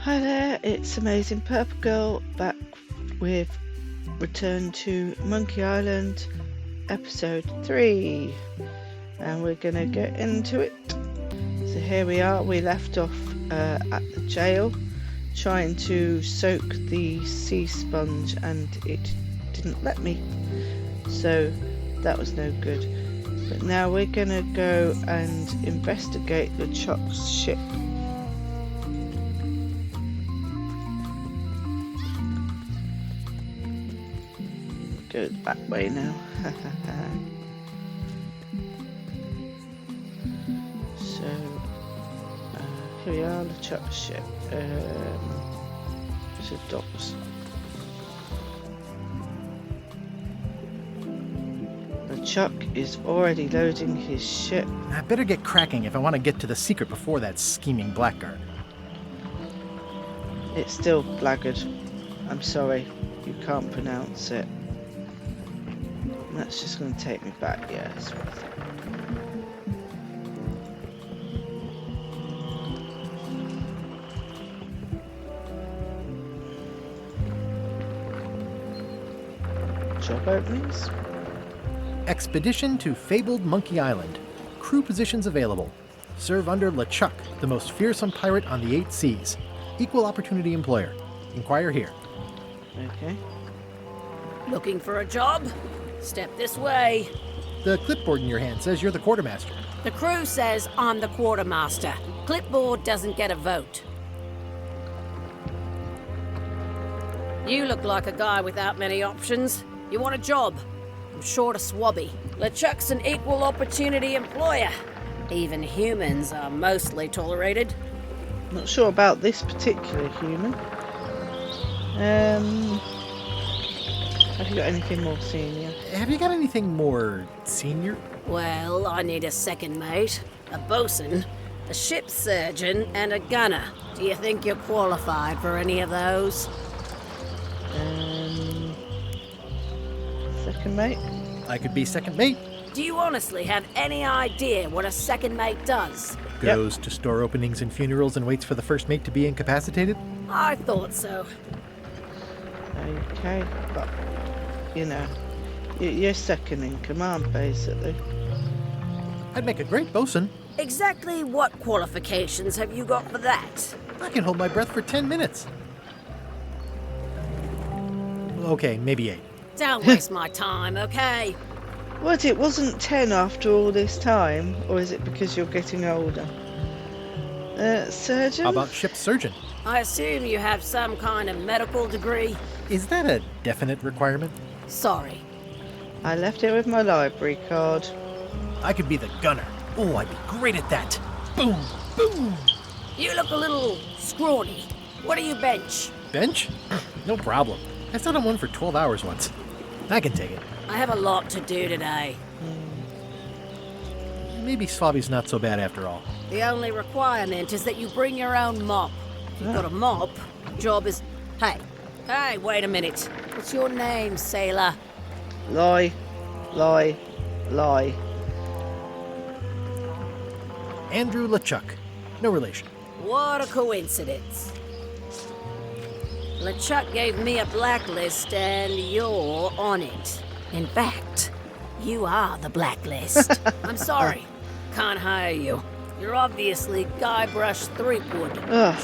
Hi there, it's Amazing Purple Girl back with Return to Monkey Island episode 3, and we're gonna get into it. So here we are. We left off at the jail trying to soak the sea sponge and it didn't let me, so that was no good. But now we're gonna go and investigate LeChuck's ship. Go the back way now. So here we are, LeChuck's ship. So docks. LeChuck is already loading his ship. I better get cracking if I want to get to the secret before that scheming blackguard. It's still blackguard. I'm sorry, you can't pronounce it. That's just going to take me back. Yeah, it's worth it. Job openings. Expedition to fabled Monkey Island. Crew positions available. Serve under LeChuck, the most fearsome pirate on the 8 seas. Equal opportunity employer. Inquire here. Okay. Looking for a job? Step this way. The clipboard in your hand says you're the quartermaster. The crew says I'm the quartermaster. Clipboard doesn't get a vote. You look like a guy without many options. You want a job? I'm short a swabby. LeChuck's an equal opportunity employer. Even humans are mostly tolerated. Not sure about this particular human. Have you got anything more senior? Have you got anything more senior? Well, I need a second mate, a bosun, a ship surgeon, and a gunner. Do you think you're qualified for any of those? Second mate? I could be second mate. Do you honestly have any idea what a second mate does? Goes to store openings and funerals and waits for the first mate to be incapacitated. I thought so. Okay, but, you know, you're second in command, basically. I'd make a great bosun. Exactly what qualifications have you got for that? I can hold my breath for 10 minutes. Okay, maybe 8. Don't waste my time, okay? What, it wasn't 10 after all this time? Or is it because you're getting older? Surgeon? How about ship surgeon? I assume you have some kind of medical degree? Is that a definite requirement? Sorry. I left it with my library card. I could be the gunner. Oh, I'd be great at that. Boom, boom. You look a little scrawny. What do you bench? Bench? No problem. I sat on one for 12 hours once. I can take it. I have a lot to do today. Maybe Swabby's not so bad after all. The only requirement is that you bring your own mop. If you've got a mop, job is... Hey, wait a minute. What's your name, sailor? Lie. Andrew LeChuck. No relation. What a coincidence. LeChuck gave me a blacklist and you're on it. In fact, you are the blacklist. I'm sorry. Can't hire you. You're obviously Guybrush Threepwood. Ugh,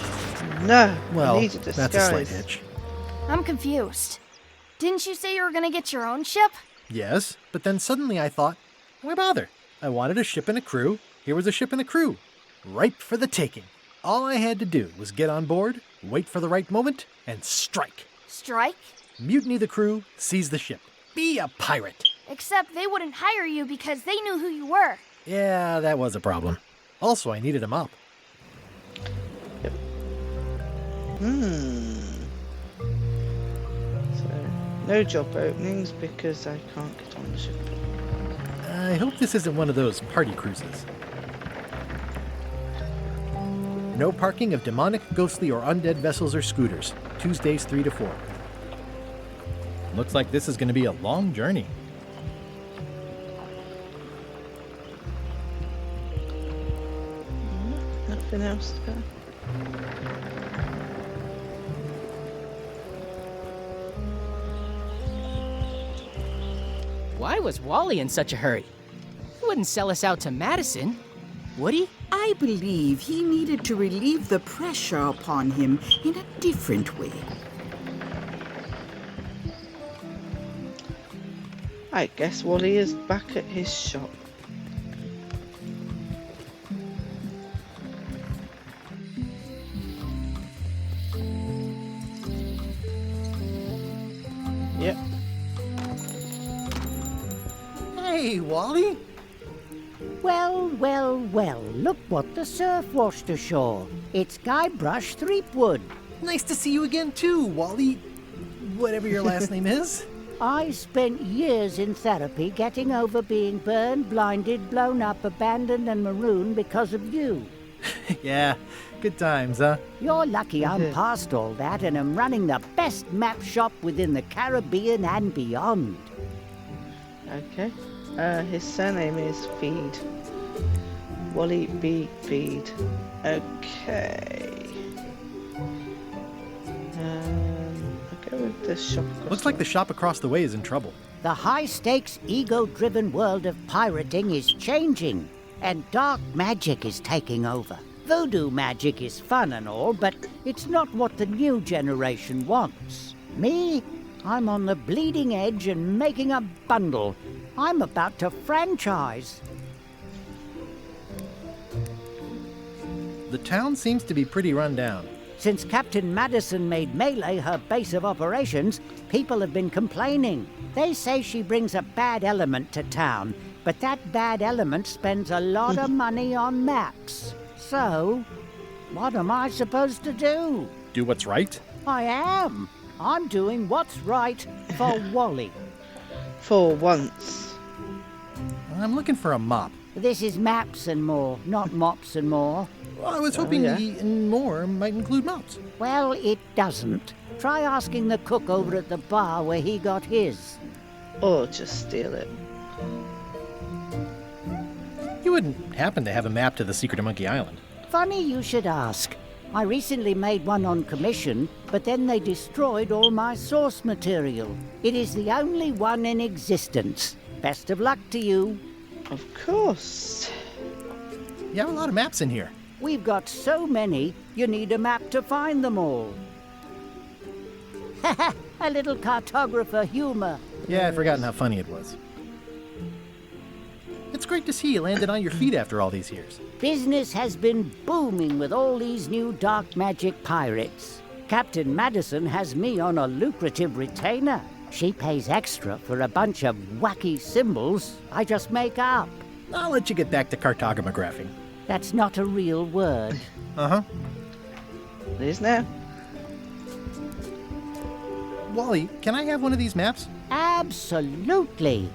no. Well, I need a disguise. that's a slight hitch. I'm confused. Didn't you say you were gonna get your own ship? Yes, but then suddenly I thought, why bother? I wanted a ship and a crew. Here was a ship and a crew. Ripe for the taking. All I had to do was get on board, wait for the right moment, and strike. Strike? Mutiny the crew, seize the ship. Be a pirate. Except they wouldn't hire you because they knew who you were. Yeah, that was a problem. Also, I needed a mop. Yep. So, no job openings because I can't get on the ship. I hope this isn't one of those party cruises. No parking of demonic, ghostly, or undead vessels or scooters. Tuesdays 3 to 4. Looks like this is going to be a long journey. Nothing else to go. Why was Wally in such a hurry? He wouldn't sell us out to Madison, would he? I believe he needed to relieve the pressure upon him in a different way. I guess Wally is back at his shop. Yep. Hey, Wally. Well, well, well, look what the surf washed ashore. It's Guybrush Threepwood. Nice to see you again, too, Wally. Whatever your last name is. I spent years in therapy getting over being burned, blinded, blown up, abandoned, and marooned because of you. Yeah, good times, huh? You're lucky I'm past all that and am running the best map shop within the Caribbean and beyond. Okay. His surname is Feed. Wally B. Feed. Okay. I'll go with the shop. Looks like the shop across the way is in trouble. The high-stakes, ego-driven world of pirating is changing, and dark magic is taking over. Voodoo magic is fun and all, but it's not what the new generation wants. Me? I'm on the bleeding edge and making a bundle. I'm about to franchise. The town seems to be pretty run down. Since Captain Madison made Melee her base of operations, people have been complaining. They say she brings a bad element to town, but that bad element spends a lot of money on maps. So, what am I supposed to do? Do what's right? I am. I'm doing what's right for Wally. For once. I'm looking for a mop. This is maps and more, not mops and more. Well, I was hoping yeah. the and more might include mops. Well, it doesn't. Try asking the cook over at the bar where he got his. Or just steal it. You wouldn't happen to have a map to the secret of Monkey Island. Funny you should ask. I recently made one on commission, but then they destroyed all my source material. It is the only one in existence. Best of luck to you. Of course. You have a lot of maps in here. We've got so many, you need a map to find them all. Haha, a little cartographer humor. Yeah, I'd forgotten how funny it was. It's great to see you landed on your feet after all these years. Business has been booming with all these new dark magic pirates. Captain Madison has me on a lucrative retainer. She pays extra for a bunch of wacky symbols I just make up. I'll let you get back to cartographing. That's not a real word. Uh-huh. It is now. Wally, can I have one of these maps? Absolutely.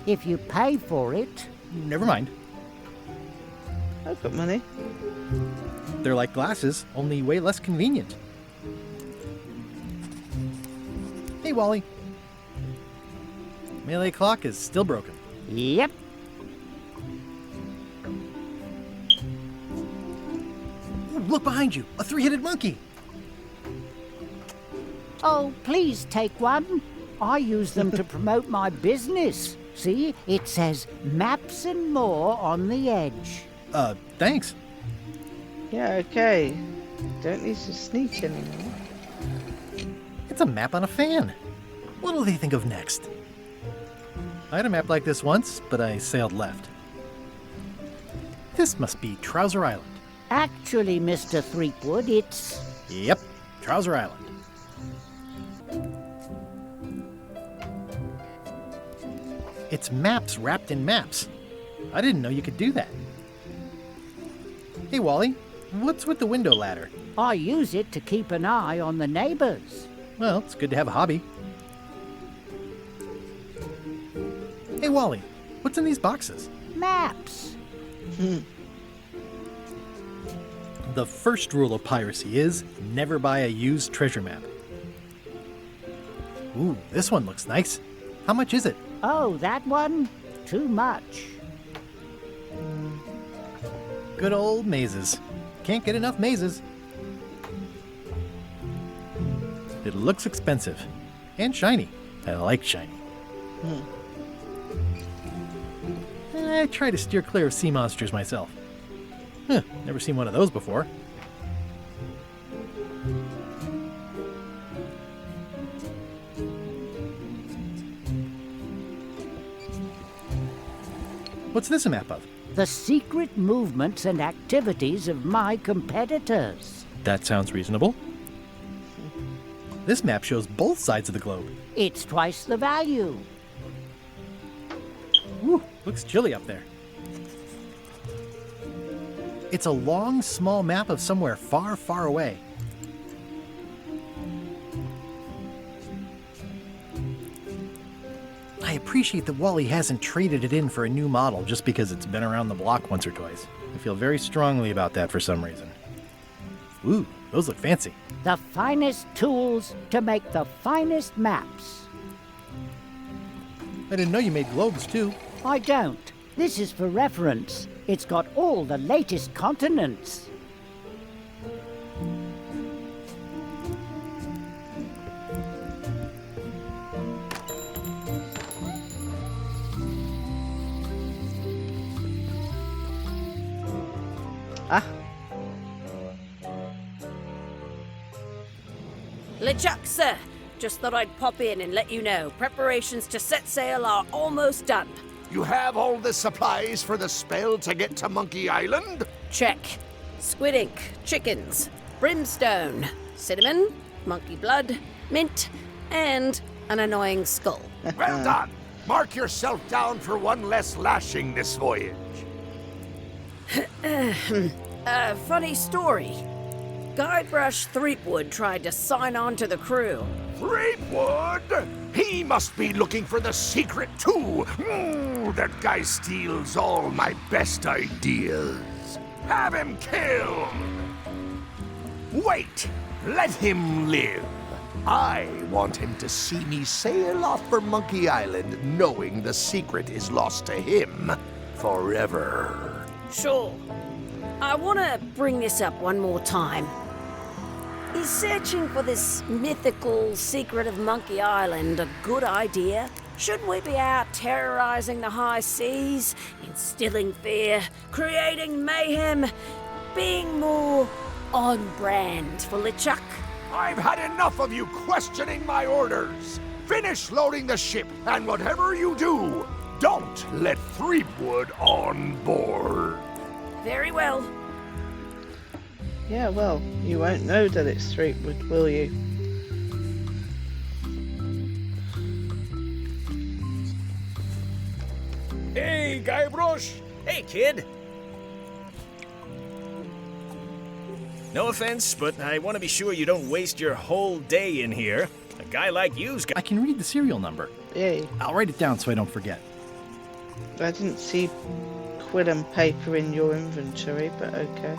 If you pay for it. Never mind. I've got money. They're like glasses, only way less convenient. Hey, Wally. Melee clock is still broken. Yep. Ooh, look behind you, a three-headed monkey. Oh, please take one. I use them to promote my business. See, it says maps and more on the edge. Thanks. Yeah, okay. Don't need to sneak anymore. It's a map on a fan. What'll they think of next? I had a map like this once, but I sailed left. This must be Trouser Island. Actually, Mr. Threepwood, it's... Yep, Trouser Island. It's maps wrapped in maps. I didn't know you could do that. Hey, Wally, what's with the window ladder? I use it to keep an eye on the neighbors. Well, it's good to have a hobby. Hey, Wally, what's in these boxes? Maps. The first rule of piracy is never buy a used treasure map. Ooh, this one looks nice. How much is it? Oh, that one? Too much. Good old mazes. Can't get enough mazes. It looks expensive. And shiny. I like shiny. I try to steer clear of sea monsters myself. Huh, never seen one of those before. What's this a map of? The secret movements and activities of my competitors. That sounds reasonable. This map shows both sides of the globe. It's twice the value. Woo, looks chilly up there. It's a long, small map of somewhere far, far away. I appreciate that Wally hasn't traded it in for a new model just because it's been around the block once or twice. I feel very strongly about that for some reason. Ooh, those look fancy. The finest tools to make the finest maps. I didn't know you made globes too. I don't. This is for reference. It's got all the latest continents. Ah, LeChuck, sir. Just thought I'd pop in and let you know. Preparations to set sail are almost done. You have all the supplies for the spell to get to Monkey Island? Check. Squid ink, chickens, brimstone, cinnamon, monkey blood, mint, and an annoying skull. Well done! Mark yourself down for one less lashing this voyage. Funny story. Guybrush Threepwood tried to sign on to the crew. Threepwood? He must be looking for the secret too. That guy steals all my best ideas. Have him killed! Wait! Let him live. I want him to see me sail off for Monkey Island knowing the secret is lost to him forever. Sure. I want to bring this up one more time. Is searching for this mythical secret of Monkey Island a good idea? Shouldn't we be out terrorizing the high seas, instilling fear, creating mayhem, being more on brand for LeChuck? I've had enough of you questioning my orders. Finish loading the ship, and whatever you do, don't let Threepwood on board. Very well. yeah, well, you won't know that it's Threepwood, will you? Hey, Guybrush! Hey, kid! No offense, but I want to be sure you don't waste your whole day in here. A guy like you's got... I can read the serial number. Yay. I'll write it down so I don't forget. I didn't see quill and paper in your inventory, but okay.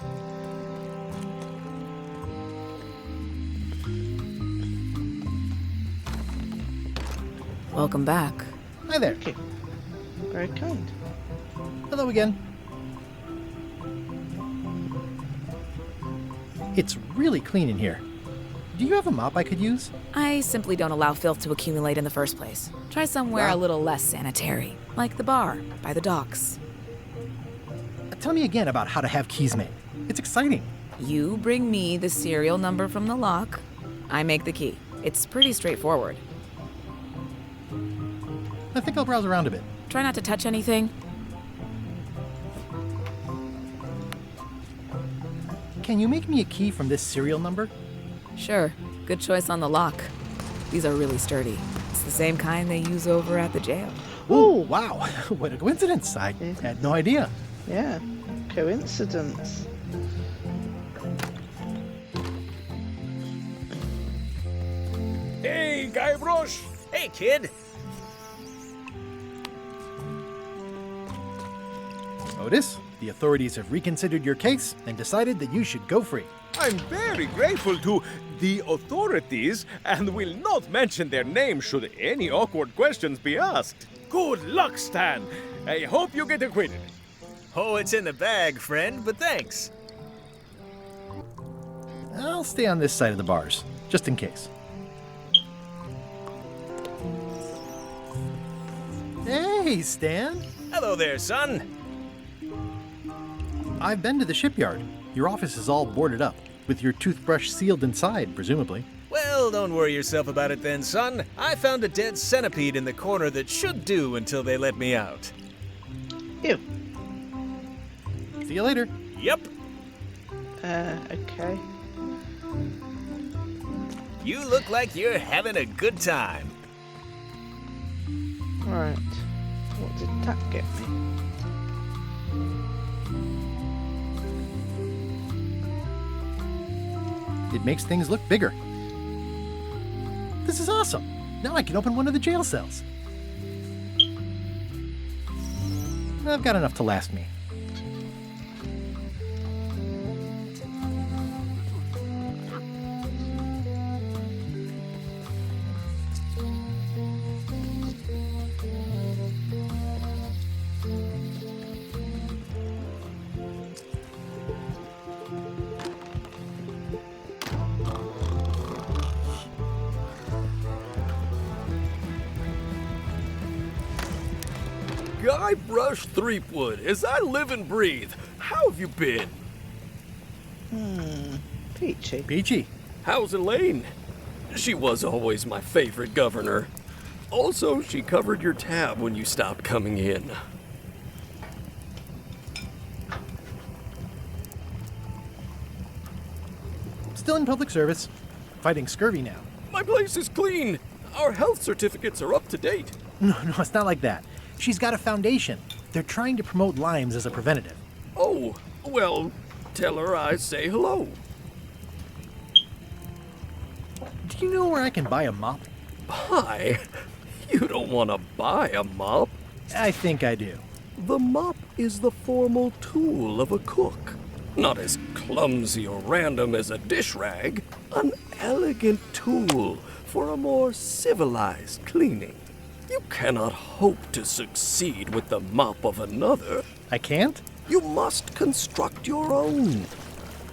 Welcome back. Hi there. Thank you. Very kind. Hello again. It's really clean in here. Do you have a mop I could use? I simply don't allow filth to accumulate in the first place. Try somewhere a little less sanitary, like the bar by the docks. Tell me again about how to have keys made. It's exciting. You bring me the serial number from the lock. I make the key. It's pretty straightforward. I think I'll browse around a bit. Try not to touch anything. Can you make me a key from this serial number? Sure. Good choice on the lock. These are really sturdy. It's the same kind they use over at the jail. Oh, wow. What a coincidence. I had no idea. Yeah, coincidence. Hey, Guybrush! Hey, kid! Otis, the authorities have reconsidered your case and decided that you should go free. I'm very grateful to the authorities and will not mention their name should any awkward questions be asked. Good luck, Stan. I hope you get acquitted. Oh, it's in the bag, friend, but thanks. I'll stay on this side of the bars, just in case. Hey, Stan. Hello there, son. I've been to the shipyard. Your office is all boarded up, with your toothbrush sealed inside, presumably. Well, don't worry yourself about it then, son. I found a dead centipede in the corner that should do until they let me out. Ew. See you later. Yep. Okay. You look like you're having a good time. Right. What did that get me? It makes things look bigger. This is awesome. Now I can open one of the jail cells. I've got enough to last me. Guybrush Threepwood, as I live and breathe, how have you been? Peachy. Peachy. How's Elaine? She was always my favorite governor. Also, she covered your tab when you stopped coming in. Still in public service. Fighting scurvy now. My place is clean. Our health certificates are up to date. No, it's not like that. She's got a foundation. They're trying to promote Lyme's as a preventative. Oh, well, tell her I say hello. Do you know where I can buy a mop? Buy? You don't want to buy a mop. I think I do. The mop is the formal tool of a cook. Not as clumsy or random as a dish rag. An elegant tool for a more civilized cleaning. You cannot hope to succeed with the mop of another. I can't? You must construct your own.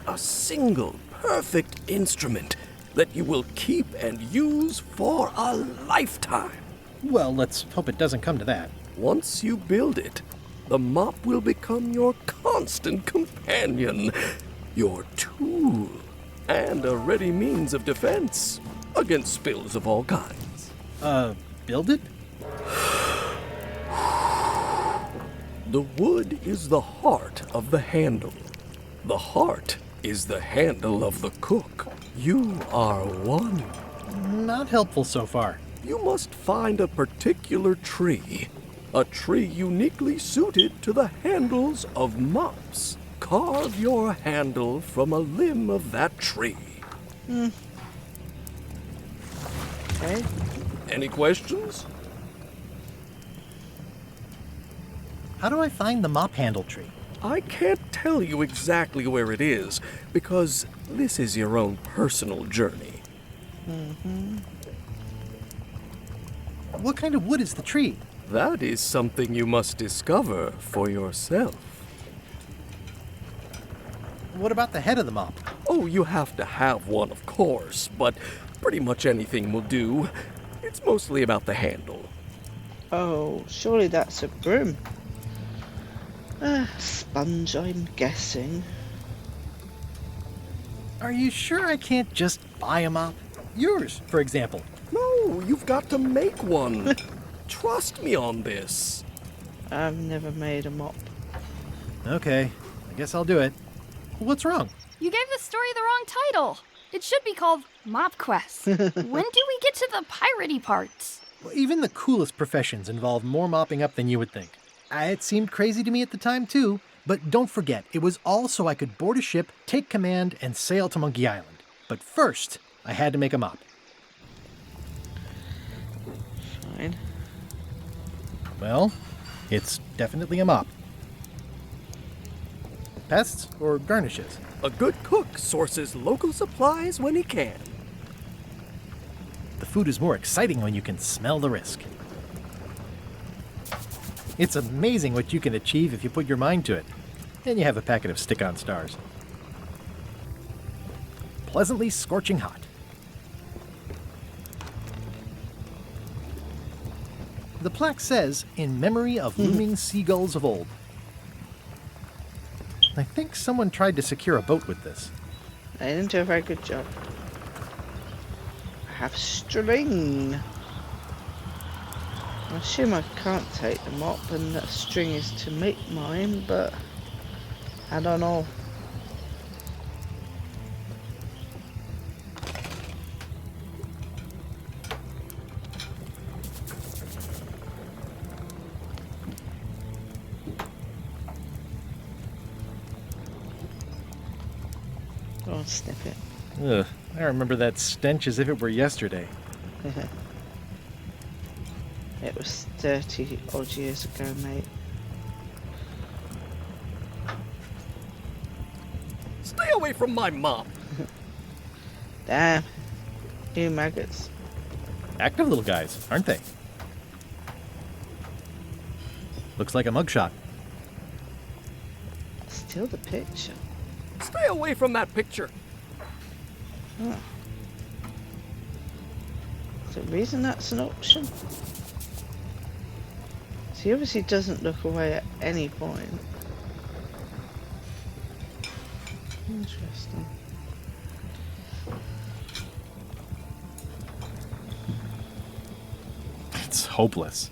A single, perfect instrument that you will keep and use for a lifetime. Well, let's hope it doesn't come to that. Once you build it, the mop will become your constant companion, your tool, and a ready means of defense against spills of all kinds. Build it? The wood is the heart of the handle. The heart is the handle of the cook. You are one. Not helpful so far. You must find a particular tree. A tree uniquely suited to the handles of mops. Carve your handle from a limb of that tree. Okay. Any questions? How do I find the mop handle tree? I can't tell you exactly where it is, because this is your own personal journey. What kind of wood is the tree? That is something you must discover for yourself. What about the head of the mop? Oh, you have to have one, of course, but pretty much anything will do. It's mostly about the handle. Oh, surely that's a broom. Sponge, I'm guessing. Are you sure I can't just buy a mop? Yours, for example. No, you've got to make one. Trust me on this. I've never made a mop. Okay, I guess I'll do it. What's wrong? You gave the story the wrong title. It should be called Mop Quest. When do we get to the piratey parts? Even the coolest professions involve more mopping up than you would think. It seemed crazy to me at the time, too. But don't forget, it was all so I could board a ship, take command, and sail to Monkey Island. But first, I had to make a mop. Fine. Well, it's definitely a mop. Pests or garnishes? A good cook sources local supplies when he can. The food is more exciting when you can smell the risk. It's amazing what you can achieve if you put your mind to it. And you have a packet of stick-on stars. Pleasantly scorching hot. The plaque says, in memory of looming seagulls of old. I think someone tried to secure a boat with this. They didn't do a very good job. I have string. I assume I can't take the mop and that string is to make mine, but I don't know. I'll snip it. Ugh, I remember that stench as if it were yesterday. It was 30 odd years ago, mate. Stay away from my mop. Damn. You maggots. Active little guys, aren't they? Looks like a mugshot. Still the picture. Stay away from that picture. Huh. Is there a reason that's an option? So he obviously doesn't look away at any point. Interesting. It's hopeless.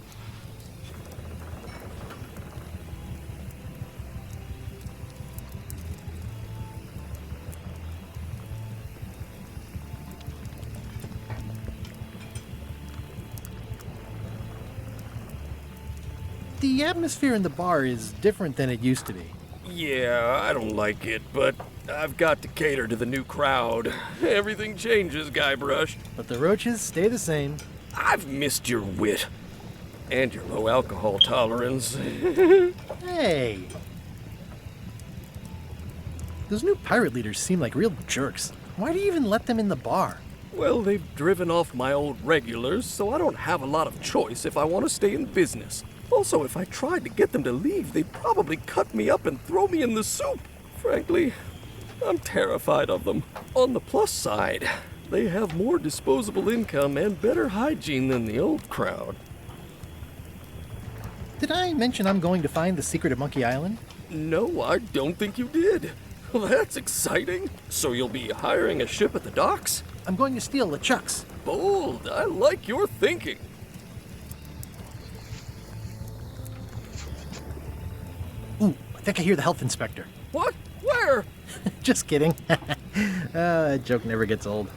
The atmosphere in the bar is different than it used to be. Yeah, I don't like it, but I've got to cater to the new crowd. Everything changes, Guybrush. But the roaches stay the same. I've missed your wit. And your low alcohol tolerance. Hey! Those new pirate leaders seem like real jerks. Why do you even let them in the bar? Well, they've driven off my old regulars, so I don't have a lot of choice if I want to stay in business. Also, if I tried to get them to leave, they'd probably cut me up and throw me in the soup. Frankly, I'm terrified of them. On the plus side, they have more disposable income and better hygiene than the old crowd. Did I mention I'm going to find the secret of Monkey Island? No, I don't think you did. Well, that's exciting. So you'll be hiring a ship at the docks? I'm going to steal LeChuck's. Bold. I like your thinking. Ooh, I think I hear the health inspector. What? Where? Just kidding. That joke never gets old.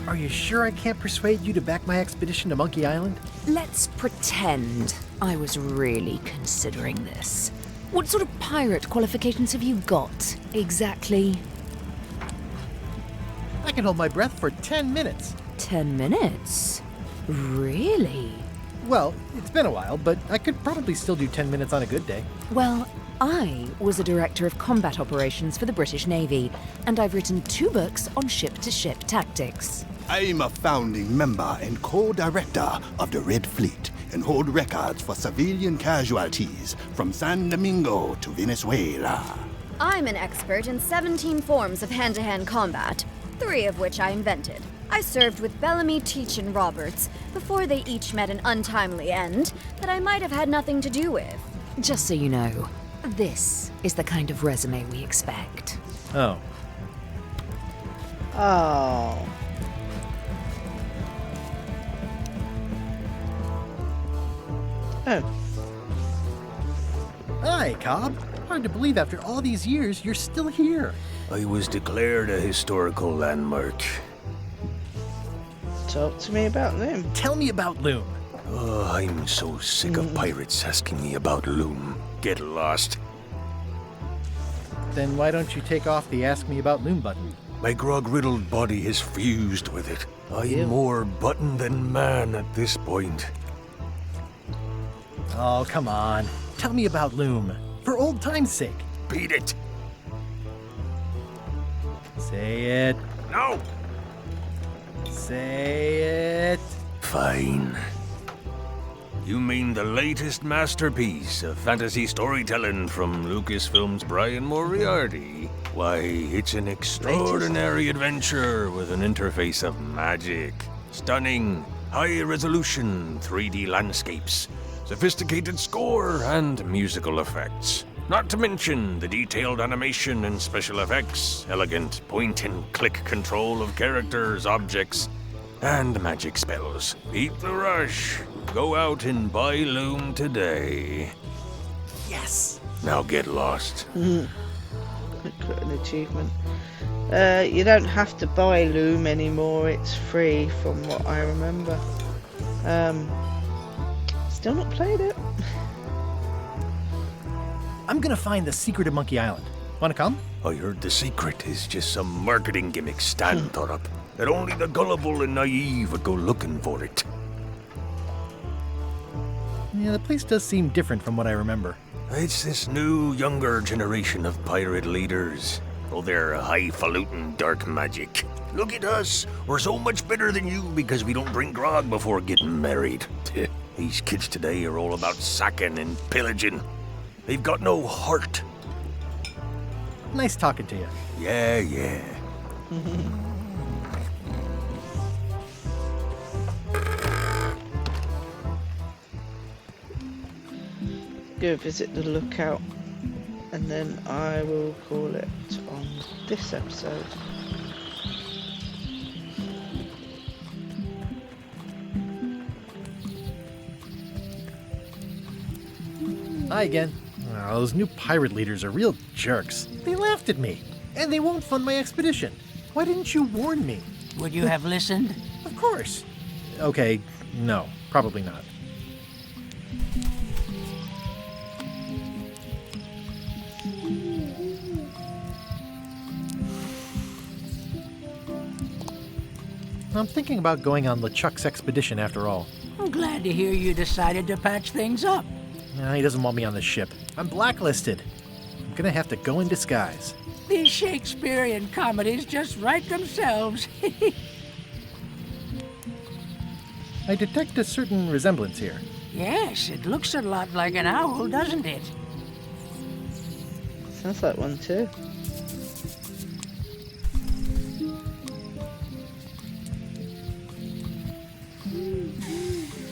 Are you sure I can't persuade you to back my expedition to Monkey Island? Let's pretend I was really considering this. What sort of pirate qualifications have you got, exactly? I can hold my breath for 10 minutes. 10 minutes? Really? Well, it's been a while, but I could probably still do 10 minutes on a good day. Well, I was a director of combat operations for the British Navy, and I've written 2 books on ship-to-ship tactics. I'm a founding member and co-director of the Red Fleet and hold records for civilian casualties from San Domingo to Venezuela. I'm an expert in 17 forms of hand-to-hand combat, 3 of which I invented. I served with Bellamy, Teach, and Roberts before they each met an untimely end that I might have had nothing to do with. Just so you know, this is the kind of resume we expect. Oh. Oh. Oh. Hi, Cobb. Hard to believe after all these years you're still here. I was declared a historical landmark. Talk to me about them. Tell me about Loom. Oh, I'm so sick of pirates asking me about Loom. Get lost. Then why don't you take off the Ask Me About Loom button? My grog-riddled body has fused with it. I'm Ew. more button than man at this point. Oh, come on. Tell me about Loom. For old time's sake. Beat it. Say it. No. Say it. Fine. You mean the latest masterpiece of fantasy storytelling from Lucasfilm's Brian Moriarty? Why, it's an extraordinary adventure with an interface of magic. Stunning, high-resolution 3D landscapes, sophisticated score, and musical effects. Not to mention the detailed animation and special effects, elegant point-and-click control of characters, objects, and magic spells. Beat the rush. Go out and buy Loom today. Yes! Now get lost. An achievement. You don't have to buy Loom anymore. It's free from what I remember. Still not played it. I'm gonna find the secret of Monkey Island. Wanna come? I heard the secret is just some marketing gimmick Stan thought up. That only the gullible and naive would go looking for it. Yeah, the place does seem different from what I remember. It's this new, younger generation of pirate leaders. Oh, they're highfalutin dark magic. Look at us. We're so much better than you because we don't drink grog before getting married. These kids today are all about sacking and pillaging. They've got no heart. Nice talking to you. Yeah. Go visit the lookout, and then I will call it on this episode. Hi again. Oh, those new pirate leaders are real jerks. They laughed at me, and they won't fund my expedition. Why didn't you warn me? Would you have listened? Of course. Okay, no, probably not. I'm thinking about going on LeChuck's expedition after all. I'm glad to hear you decided to patch things up. Nah, he doesn't want me on the ship. I'm blacklisted. I'm gonna have to go in disguise. These Shakespearean comedies just write themselves. I detect a certain resemblance here. Yes, it looks a lot like an owl, doesn't it? Sounds like one too.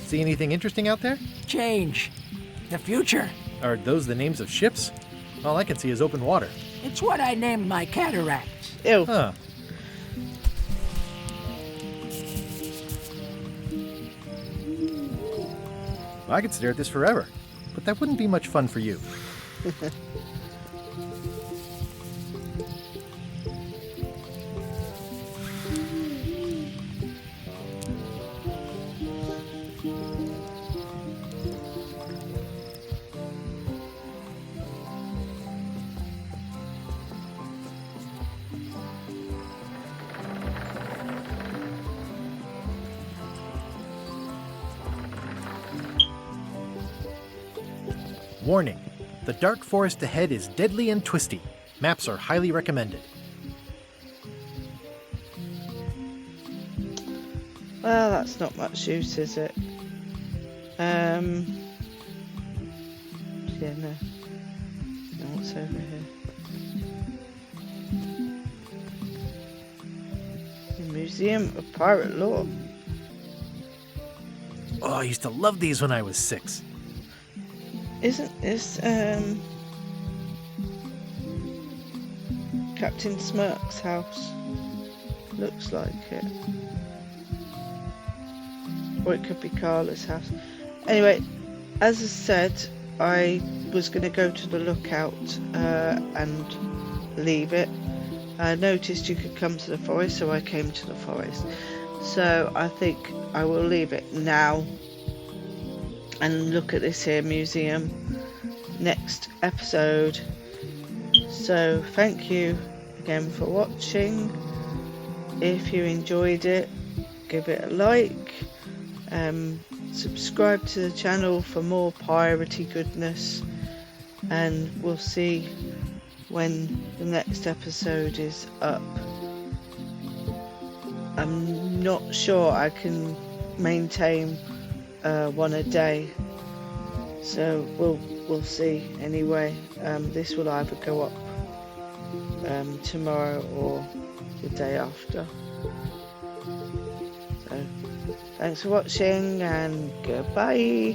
See anything interesting out there? Change. The future. Are those the names of ships? All I can see is open water. It's what I named my cataracts. Ew. Huh. I could stare at this forever, but that wouldn't be much fun for you. Warning, the dark forest ahead is deadly and twisty. Maps are highly recommended. Well, that's not much use, is it? Yeah, no. No, what's over here? The Museum of Pirate Lore. Oh, I used to love these when I was 6. Isn't this Captain Smirk's house? Looks like it. Or it could be Carla's house. Anyway, as I said, I was going to go to the lookout and leave it. I noticed you could come to the forest, so I came to the forest. So I think I will leave it now and look at this here museum next episode. So thank you again for watching. If you enjoyed it, give it a like, subscribe to the channel for more piratey goodness, and we'll see when the next episode is up. I'm not sure I can maintain one a day, So we'll see. Anyway, this will either go up tomorrow or the day after. So thanks for watching and goodbye.